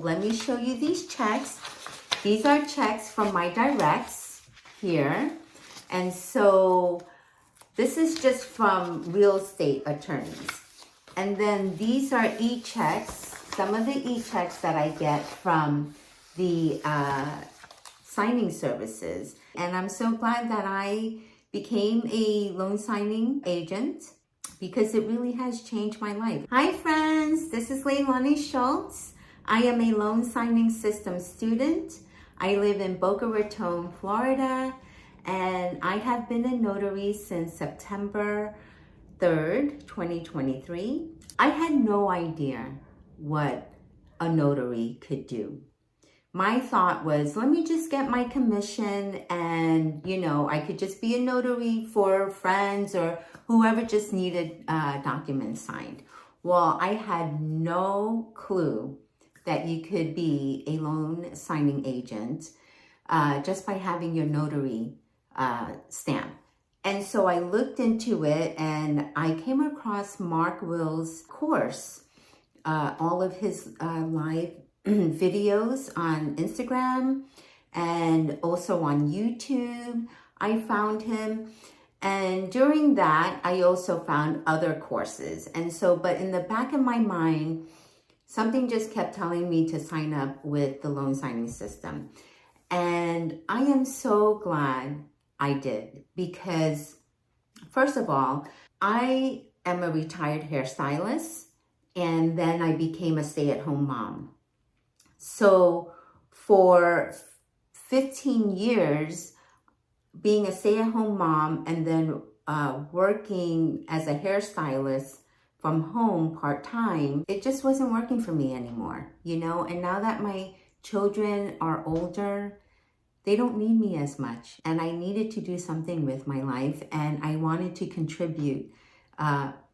Let me show you these checks. These are checks from my directs here. And so this is just from real estate attorneys. And then these are e-checks, some of the e-checks that I get from the signing services. And I'm so glad that I became a loan signing agent because it really has changed my life. Hi friends, this is Leilani Schultz. I am a loan signing system student. I live in Boca Raton, Florida, and I have been a notary since September 3rd, 2023. I had no idea what a notary could do. My thought was, let me just get my commission and, I could just be a notary for friends or whoever just needed documents signed. Well, I had no clue that you could be a loan signing agent just by having your notary stamp. And so I looked into it and I came across Mark Will's course, all of his live videos on Instagram and also on YouTube. I found him. And during that, I also found other courses. And so, but in the back of my mind, something just kept telling me to sign up with the loan signing system. And I am so glad I did because, first of all, I am a retired hairstylist and then I became a stay-at-home mom. So for 15 years, being a stay-at-home mom and then working as a hairstylist from home part-time, it just wasn't working for me anymore, and now that my children are older, they don't need me as much, and I needed to do something with my life, and I wanted to contribute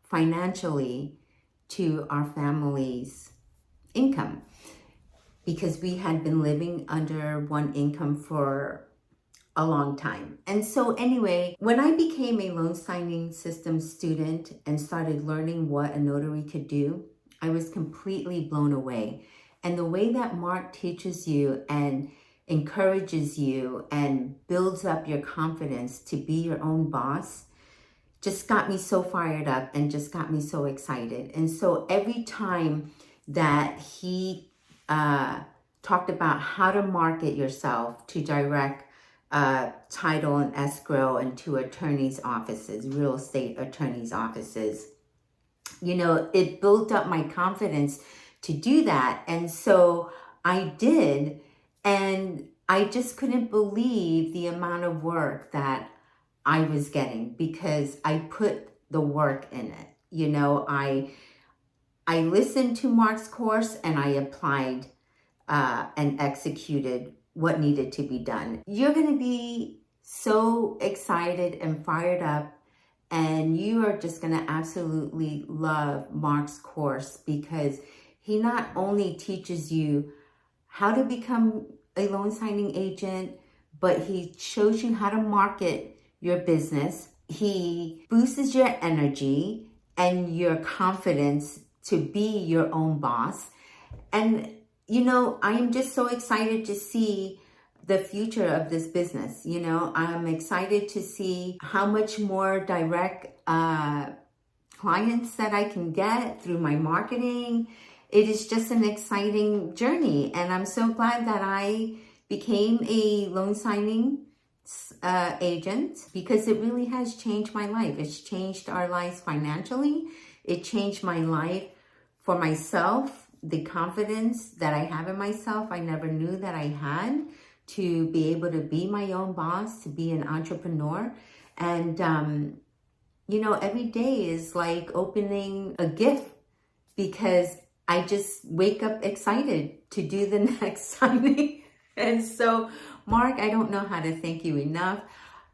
financially to our family's income because we had been living under one income for a long time. And so anyway, when I became a loan signing system student and started learning what a notary could do, I was completely blown away. And the way that Mark teaches you and encourages you and builds up your confidence to be your own boss just got me so fired up and just got me so excited. And so every time that he talked about how to market yourself to direct title and escrow and to attorneys' offices, real estate attorneys' offices, it built up my confidence to do that. And so I did, and I just couldn't believe the amount of work that I was getting because I put the work in it. I listened to Mark's course and I applied and executed what needed to be done. You're going to be so excited and fired up, and you are just going to absolutely love Mark's course because he not only teaches you how to become a loan signing agent, but he shows you how to market your business. He boosts your energy and your confidence to be your own boss. And I'm just so excited to see the future of this business. I'm excited to see how much more direct clients that I can get through my marketing. It is just an exciting journey. And I'm so glad that I became a loan signing agent because it really has changed my life. It's changed our lives financially. It changed my life for myself. The confidence that I have in myself, I never knew that I had, to be able to be my own boss, to be an entrepreneur. And, every day is like opening a gift because I just wake up excited to do the next signing. And so, Mark, I don't know how to thank you enough.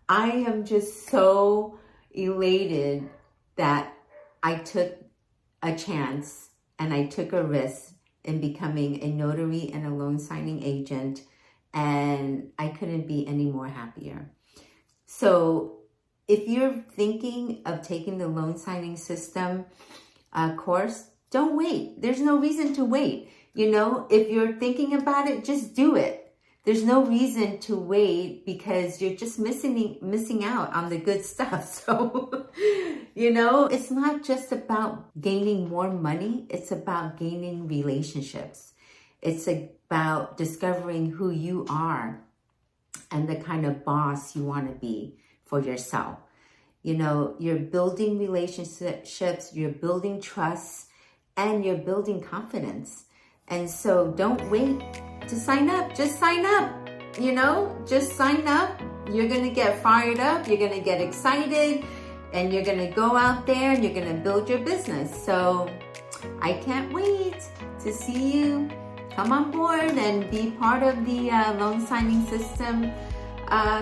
I am just so elated that I took a chance and I took a risk in becoming a notary and a loan signing agent, and I couldn't be any more happier. So if you're thinking of taking the loan signing system course, don't wait. There's no reason to wait. You know, if you're thinking about it, just do it. There's no reason to wait because you're just missing out on the good stuff. So, you know, it's not just about gaining more money. It's about gaining relationships. It's about discovering who you are and the kind of boss you want to be for yourself. You know, you're building relationships, you're building trust, and you're building confidence. And so don't wait to sign up. Just sign up, you know, just sign up. You're going to get fired up. You're going to get excited, and you're going to go out there and you're going to build your business. So I can't wait to see you come on board and be part of the loan signing system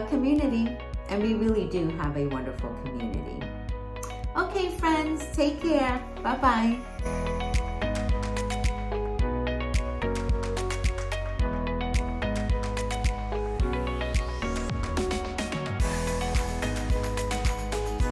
community. And we really do have a wonderful community. Okay, friends, take care. Bye-bye.